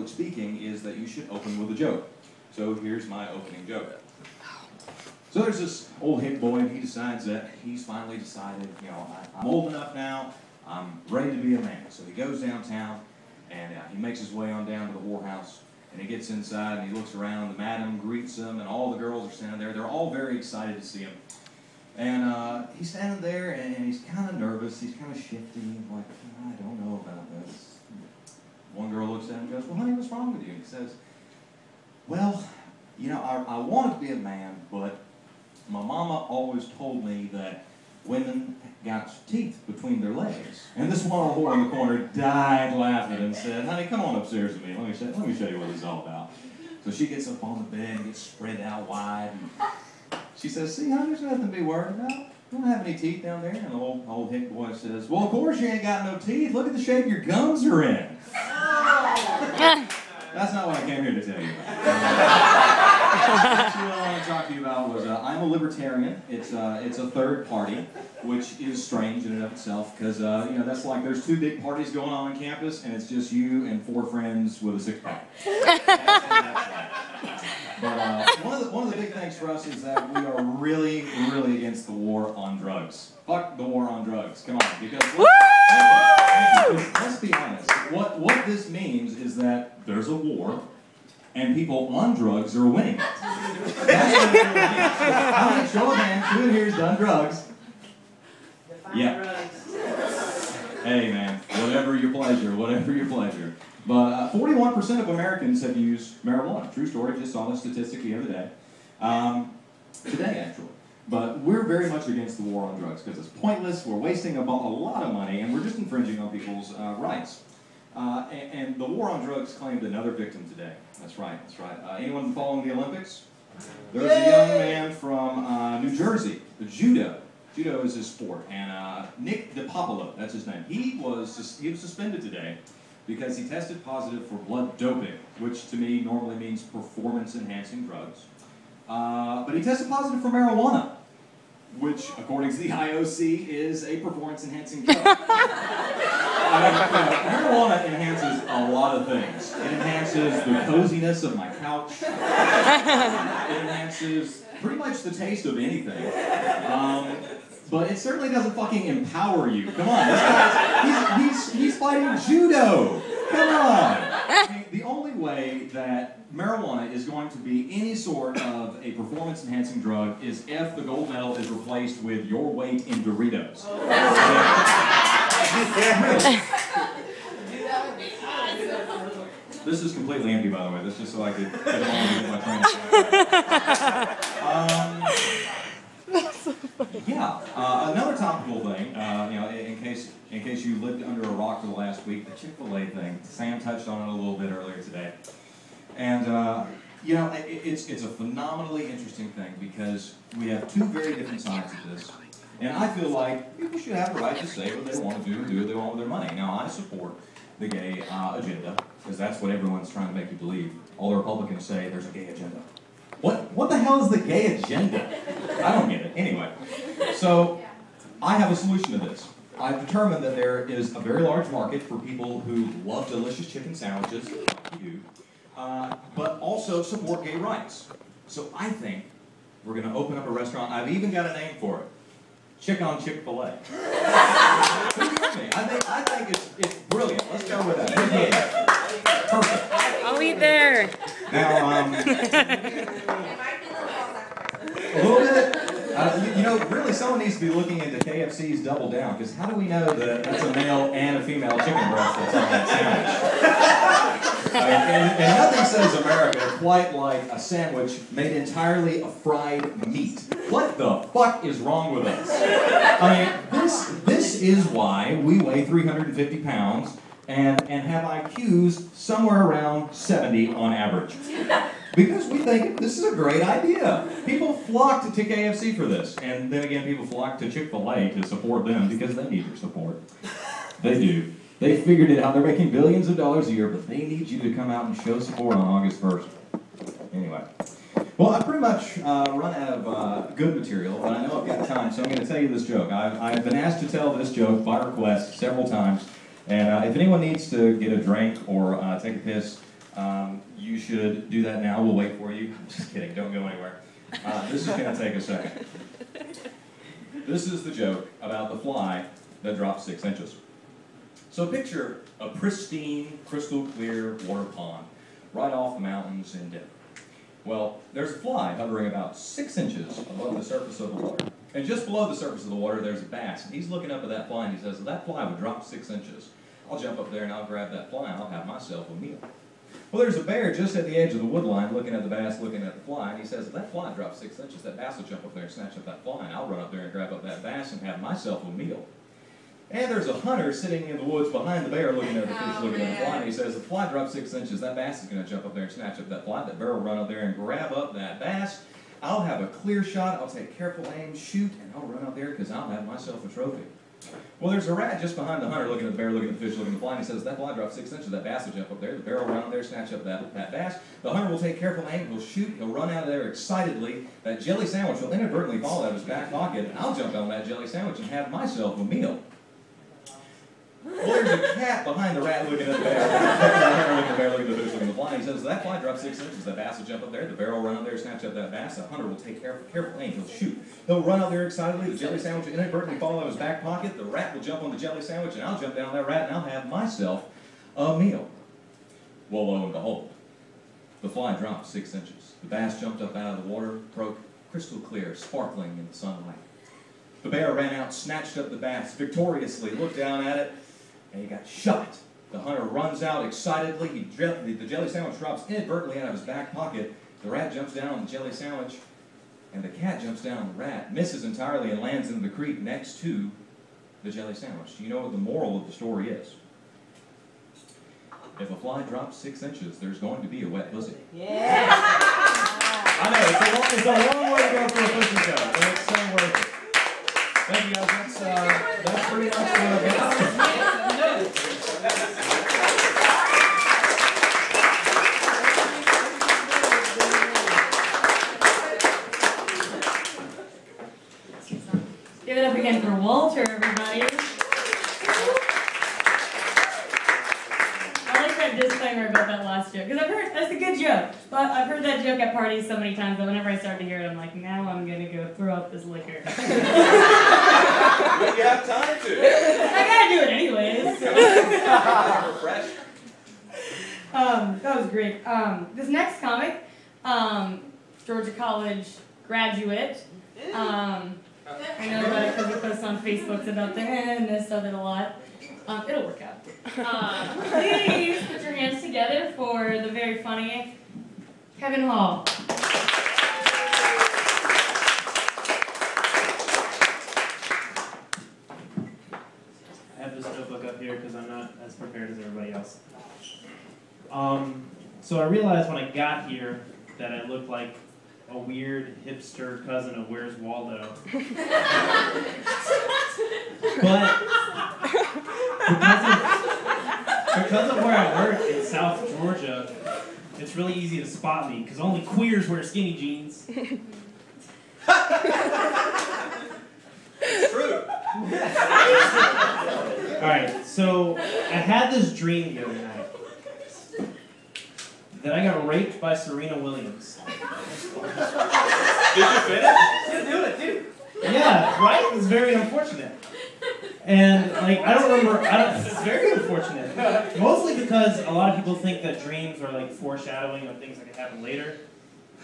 public speaking is that you should open with a joke. So here's my opening joke. So there's this old hick boy, and he decides that he's finally decided, I'm old enough now, I'm ready to be a man. So he goes downtown, and he makes his way on down to the whorehouse, and he gets inside, and he looks around, the madam greets him, and all the girls are standing there. They're all very excited to see him. And he's standing there, and he's kind of nervous, he's kind of shifty, like, I don't know about this. One girl looks at him and goes, well, honey, what's wrong with you? And he says, well, I wanted to be a man, but my mama always told me that women got teeth between their legs. And this one old whore in the corner died laughing and said, honey, come on upstairs with me. Let me show you what this is all about. So she gets up on the bed and gets spread out wide. And she says, see, honey, there's nothing to be worried about. You don't have any teeth down there. And the old hick boy says, well, of course you ain't got no teeth. Look at the shape your gums are in. That's not what I came here to tell you about. Actually, what I want to talk to you about was I'm a libertarian. It's a third party, which is strange in and of itself, because that's like there's two big parties going on campus, and it's just you and 4 friends with a 6-pack. But one of the big things for us is that we are really, really against the war on drugs. Fuck the war on drugs. Come on, because let's be honest. What this means is that there's a war, and people on drugs are winning it. That's what it really means. How many show of hands, who in here has done drugs? Yeah. Hey man, whatever your pleasure, whatever your pleasure. But 41% of Americans have used marijuana. True story, just saw the statistic the other day. Today, actually. But we're very much against the war on drugs because it's pointless, we're wasting a lot of money, and we're just infringing on people's rights. And the war on drugs claimed another victim today. That's right, that's right. Anyone following the Olympics? There's a young man from New Jersey, the judo. Judo is his sport, and Nick DiPapalo, that's his name. He was suspended today because he tested positive for blood doping, which to me normally means performance-enhancing drugs. But he tested positive for marijuana, which, according to the IOC, is a performance-enhancing drug. Marijuana enhances a lot of things. It enhances the coziness of my couch. It enhances pretty much the taste of anything. But it certainly doesn't fucking empower you. Come on, this guy's, he's fighting judo. Come on. I mean, the only way that marijuana is going to be any sort of a performance-enhancing drug is if the gold medal is replaced with your weight in Doritos. This is completely empty, by the way. This is just so I could get along with my friends. Another topical thing, in case you lived under a rock for the last week, the Chick-fil-A thing. Sam touched on it a little bit earlier today, and it's a phenomenally interesting thing because we have two very different sides of this, and I feel like people should have the right to say what they want to do and do what they want with their money. Now, I support the gay agenda because that's what everyone's trying to make you believe. All the Republicans say there's a gay agenda. What the hell is the gay agenda? I don't get it. Anyway, so I have a solution to this. I've determined that there is a very large market for people who love delicious chicken sandwiches, like you, but also support gay rights. So I think we're going to open up a restaurant. I've even got a name for it. Chick on Chick-fil-A. I think it's brilliant. Let's go with that. Perfect. I'll eat there. Now, a little bit. Really, someone needs to be looking into KFC's Double Down, because how do we know that that's a male and a female chicken breast that's on that sandwich? And nothing says America quite like a sandwich made entirely of fried meat. What the fuck is wrong with us? I mean, this is why we weigh 350 pounds and have IQs somewhere around 70 on average. Because we think this is a great idea. People flock to KFC for this. And then again, people flock to Chick-fil-A to support them because they need your support. They do. They figured it out. They're making billions of dollars a year, but they need you to come out and show support on August 1st. Anyway. Well, I pretty much run out of good material, but I know I've got time, so I'm going to tell you this joke. I've been asked to tell this joke by request several times, and if anyone needs to get a drink or take a piss, You should do that now. We'll wait for you. I'm just kidding. Don't go anywhere. This is going to take a second. This is the joke about the fly that dropped 6 inches. So picture a pristine, crystal clear water pond right off the mountains in Denver. Well, there's a fly hovering about 6 inches above the surface of the water. And just below the surface of the water, there's a bass. And he's looking up at that fly and he says, if that fly would drop 6 inches, I'll jump up there and I'll grab that fly and I'll have myself a meal. Well, there's a bear just at the edge of the wood line looking at the bass, looking at the fly, and he says, if that fly drops 6 inches, that bass will jump up there and snatch up that fly, and I'll run up there and grab up that bass and have myself a meal. And there's a hunter sitting in the woods behind the bear looking at the fish, looking at the fly, and he says, if the fly drops 6 inches, that bass is going to jump up there and snatch up that fly. That bear will run up there and grab up that bass. I'll have a clear shot, I'll take careful aim, shoot, and I'll run up there because I'll have myself a trophy. Well, there's a rat just behind the hunter looking at the bear, looking at the fish, looking at the fly, and he says, if that fly drops 6 inches, that bass will jump up there. The bear will run up there, snatch up that bass. The hunter will take careful aim, he'll shoot, he'll run out of there excitedly. That jelly sandwich will inadvertently fall out of his back pocket, and I'll jump on that jelly sandwich and have myself a meal. Well, there's a cat behind the rat looking at the bear, looking at the bear, looking at the fish, looking at the fly. He says, if that fly drops 6 inches, that bass will jump up there. The bear will run up there, snatch up that bass. The hunter will take careful aim. He'll shoot. He'll run up there excitedly. The jelly sandwich will inadvertently fall out of his back pocket. The rat will jump on the jelly sandwich, and I'll jump down that rat, and I'll have myself a meal. Well, lo and behold, the fly dropped 6 inches. The bass jumped up out of the water, broke crystal clear, sparkling in the sunlight. The bear ran out, snatched up the bass, victoriously looked down at it, and he got shot. The hunter runs out excitedly. The jelly sandwich drops inadvertently out of his back pocket. The rat jumps down on the jelly sandwich, and the cat jumps down on the rat, misses entirely, and lands into the creek next to the jelly sandwich. Do you know what the moral of the story is? If a fly drops 6 inches, there's going to be a wet pussy. Yeah. I know, it's a long way to go for a pussy joke, but it's so worth it. Thank you guys. That's pretty much what I've got. Give it up again for Walter, everybody. I like that disclaimer about that last joke, because I've heard, that's a good joke, but I've heard that joke at parties so many times that whenever I start to hear it, I'm like, now I'm going to go throw up this liquor. But you have time to. I gotta do it anyways. Fresh. That was great. This next comic, Georgia College graduate. I know about it because we post on Facebook about the this of it a lot. It'll work out. Please put your hands together for the very funny Kevin Hall. I have this notebook up here because I'm not as prepared as everybody else. So I realized when I got here that I looked like a weird hipster cousin of Where's Waldo. But because of where I work in South Georgia, it's really easy to spot me because only queers wear skinny jeans. It's true. Alright, so I had this dream the other night that I got raped by Serena Williams. Did you finish? She'll do it, dude. Yeah, right? It's very unfortunate. And, like, it's very unfortunate. Mostly because a lot of people think that dreams are, like, foreshadowing of things that could happen later.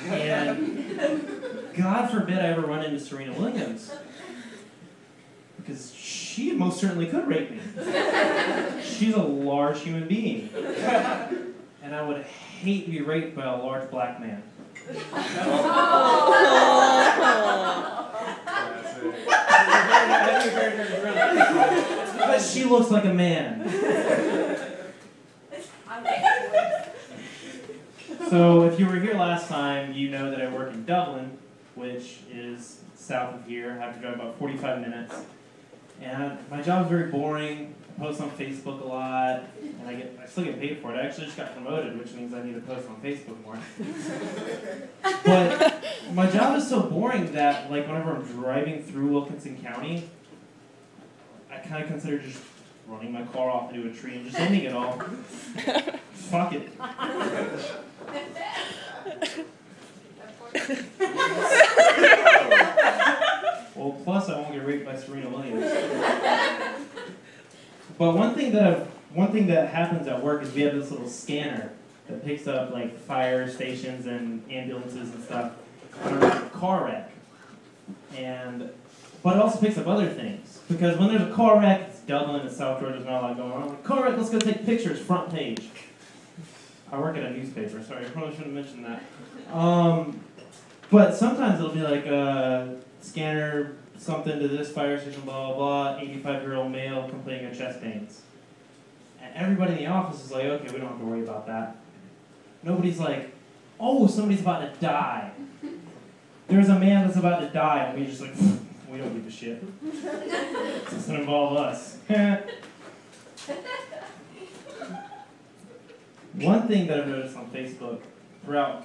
And God forbid I ever run into Serena Williams. Because she most certainly could rape me. She's a large human being. And I would hate to be raped by a large black man. Because she looks like a man. So if you were here last time, you know that I work in Dublin, which is south of here. I have to drive about 45 minutes. And my job is very boring. I post on Facebook a lot, and I still get paid for it. I actually just got promoted, which means I need to post on Facebook more. But my job is so boring that, like, whenever I'm driving through Wilkinson County, I kind of consider just running my car off into a tree and just ending it all. Fuck it. Well, plus I won't get raped by Serena Williams. But one thing that happens at work is we have this little scanner that picks up like fire stations and ambulances and stuff when there's a car wreck. But it also picks up other things. Because when there's a car wreck, it's Dublin and South Georgia's not a lot going on. Like, car wreck, let's go take pictures, front page. I work at a newspaper, sorry, I probably shouldn't have mentioned that. But sometimes it'll be like scanner something to this fire station, blah, blah, blah, 85-year-old male complaining of chest pains. And everybody in the office is like, okay, we don't have to worry about that. Nobody's like, oh, somebody's about to die. There's a man that's about to die, and we're just like, we don't give a shit. It doesn't involve us. One thing that I've noticed on Facebook throughout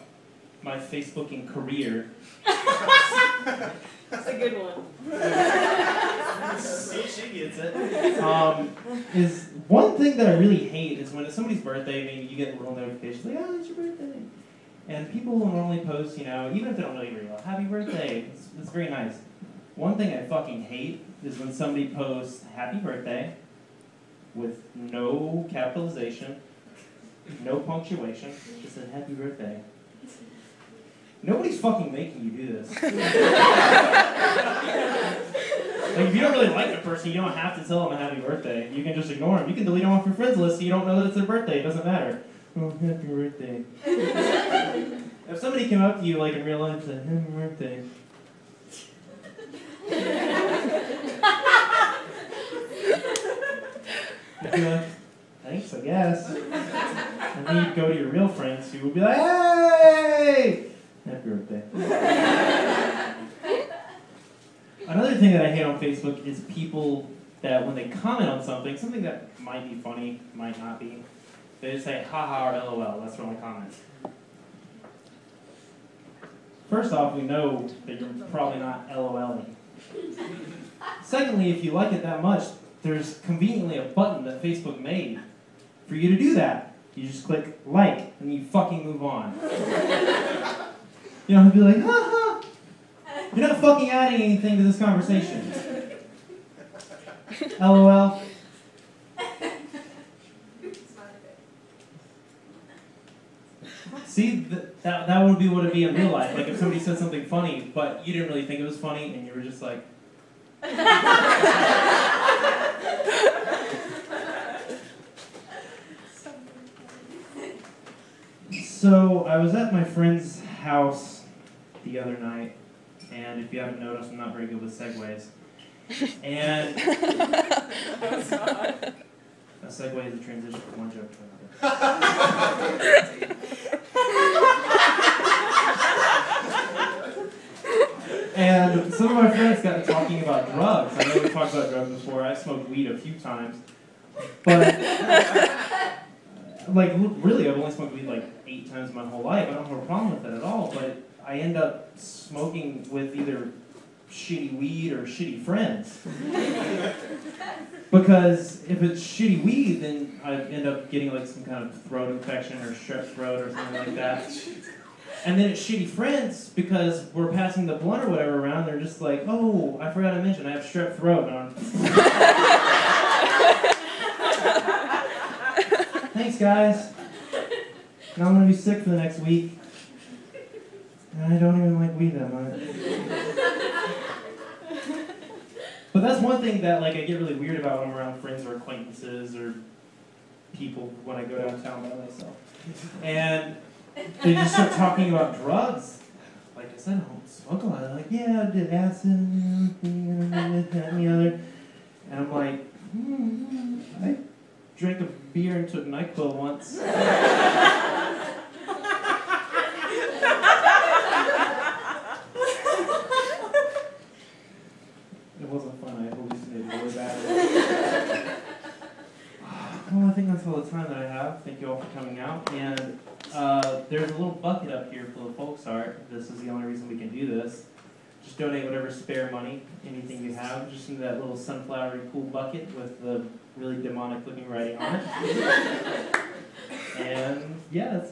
my Facebooking career. That's a good one. See, she gets it. Is one thing that I really hate is when it's somebody's birthday, maybe you get little notifications like, oh, it's your birthday. And people will normally post, you know, even if they don't know you very well, happy birthday. It's very nice. One thing I fucking hate is when somebody posts happy birthday with no capitalization, no punctuation, just a happy birthday. Nobody's fucking making you do this. Like, if you don't really like the person, you don't have to tell them a happy birthday. You can just ignore them. You can delete them off your friends list so you don't know that it's their birthday. It doesn't matter. Oh, happy birthday. If somebody came up to you, like in real life, and said, happy birthday. You'd be like, thanks, I guess. And then you'd go to your real friends who would be like, hey! Happy birthday. Another thing that I hate on Facebook is people that when they comment on something that might be funny, might not be, they just say haha or LOL. That's their only comment. First off, we know that you're probably not LOLing. Secondly, if you like it that much, there's conveniently a button that Facebook made for you to do that. You just click like, and you fucking move on. You know, he'd be like, ha ha! You're not fucking adding anything to this conversation. LOL. See, that would be what it'd be in real life. Like if somebody said something funny, but you didn't really think it was funny, and you were just like... So, I was at my friend's house the other night, and if you haven't noticed, I'm not very good with segues. And a segue is a transition from one joke to another. And some of my friends got talking about drugs. I know we talked about drugs before. I smoked weed a few times. But, like, really, I've only smoked weed like 8 times in my whole life. I don't have a problem with it at all. But I end up smoking with either shitty weed or shitty friends. Because if it's shitty weed, then I end up getting like some kind of throat infection or strep throat or something like that. And then it's shitty friends because we're passing the blunt or whatever around. They're just like, oh, I forgot to mention I have strep throat. And thanks, guys. Now I'm going to be sick for the next week. And I don't even like weed that much. But that's one thing that like I get really weird about when I'm around friends or acquaintances or people when I go downtown by myself. And they just start talking about drugs. Like I said, I don't smoke a lot. They're like, yeah, I did acid and this, that, and the other. And I'm like, I drank a beer and took NyQuil once. It wasn't fun. I hallucinated really badly. Well, I think that's all the time that I have. Thank you all for coming out. And there's a little bucket up here full of folks art. This is the only reason we can do this. Just donate whatever spare money, anything you have, just into that little sunflowery cool bucket with the really demonic looking writing on it. And yeah, that's it.